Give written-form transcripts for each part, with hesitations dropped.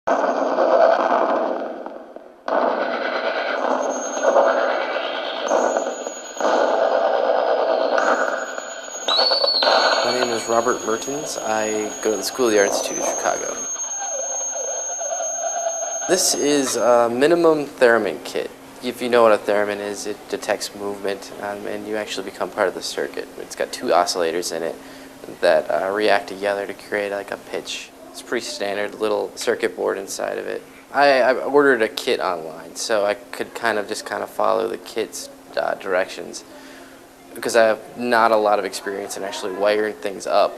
My name is Robert Martens. I go to the School of the Art Institute of Chicago. This is a minimum theremin kit. If you know what a theremin is, it detects movement and you actually become part of the circuit. It's got two oscillators in it that react together to create like a pitch. It's pretty standard little circuit board inside of it. I ordered a kit online so I could kind of follow the kit's directions, because I have not a lot of experience in actually wiring things up,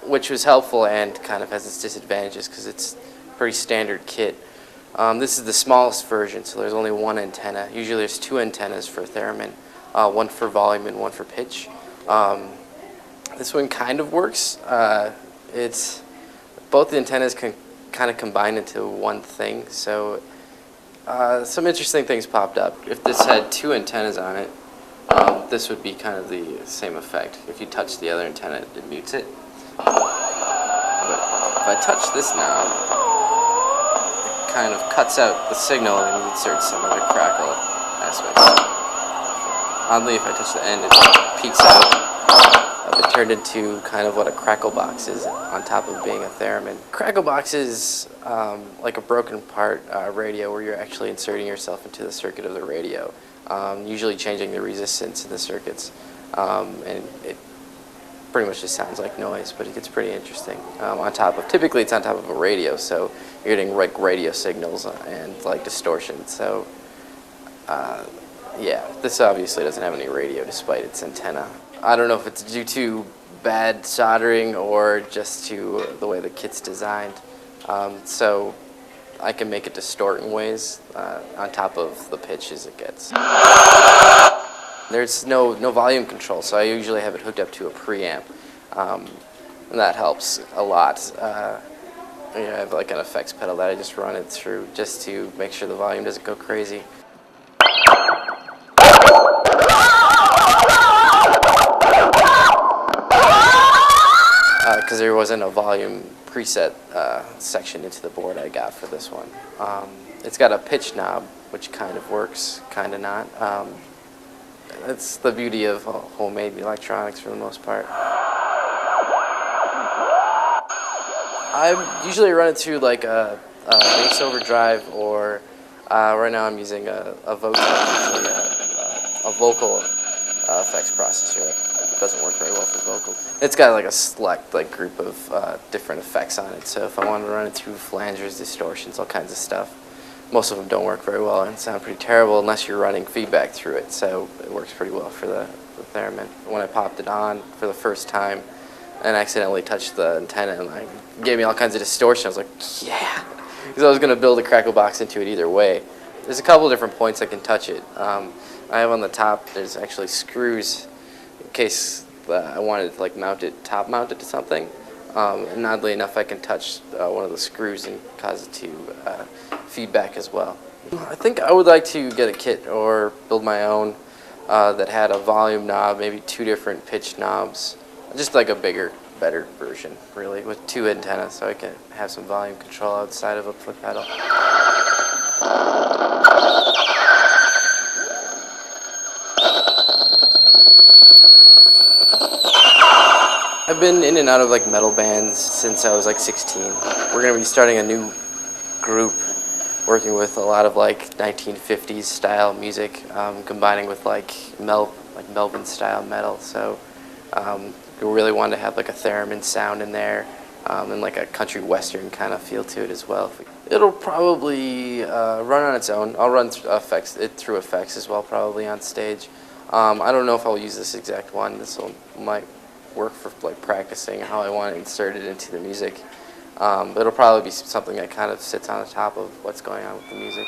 which was helpful and kind of has its disadvantages because it's a pretty standard kit. This is the smallest version, so there's only one antenna. Usually there's two antennas for theremin, one for volume and one for pitch. This one kind of works. It's both the antennas can kind of combine into one thing, so some interesting things popped up. If this had two antennas on it, this would be kind of the same effect. If you touch the other antenna, it mutes it. But if I touch this knob, it kind of cuts out the signal and inserts some other crackle aspects. Oddly, if I touch the end, it peaks out. It turned into kind of what a crackle box is on top of being a theremin. Crackle box is like a broken part radio where you're actually inserting yourself into the circuit of the radio. Usually changing the resistance in the circuits, and it pretty much just sounds like noise, but it gets pretty interesting. Typically it's on top of a radio, so you're getting like radio signals and like distortion. So yeah, this obviously doesn't have any radio despite its antenna. I don't know if it's due to bad soldering or just to the way the kit's designed. So I can make it distort in ways on top of the pitch as it gets. There's no volume control, so I usually have it hooked up to a preamp, and that helps a lot. I have like an effects pedal that I just run it through just to make sure the volume doesn't go crazy. Because there wasn't a volume preset section into the board I got for this one. It's got a pitch knob, which kind of works, kind of not. That's the beauty of homemade electronics for the most part. I usually run it through like a bass overdrive, or right now I'm using a vocal effects processor. That doesn't work very well for vocal. It's got like a select group of different effects on it. So if I wanted to run it through flangers, distortions, all kinds of stuff, most of them don't work very well and sound pretty terrible unless you're running feedback through it. So it works pretty well for the theremin. When I popped it on for the first time and accidentally touched the antenna and it gave me all kinds of distortion, I was like, yeah, because I was going to build a crackle box into it either way. There's a couple of different points I can touch it. I have on the top, there's actually screws in case I wanted to mount it, top mount it to something. And oddly enough, I can touch one of the screws and cause it to feedback as well. I think I would like to get a kit or build my own that had a volume knob, maybe two different pitch knobs, just like a bigger, better version, really, with two antennas, so I can have some volume control outside of a foot pedal. I've been in and out of metal bands since I was 16. We're going to be starting a new group working with a lot of 1950s style music, combining with Melvin style metal. So we really wanted to have a theremin sound in there, and a country western kind of feel to it as well. It'll probably run on its own. I'll run through effects as well, probably on stage. I don't know if I'll use this exact one. Might work for practicing how I want to insert it into the music. But it'll probably be something that kind of sits on the top of what's going on with the music.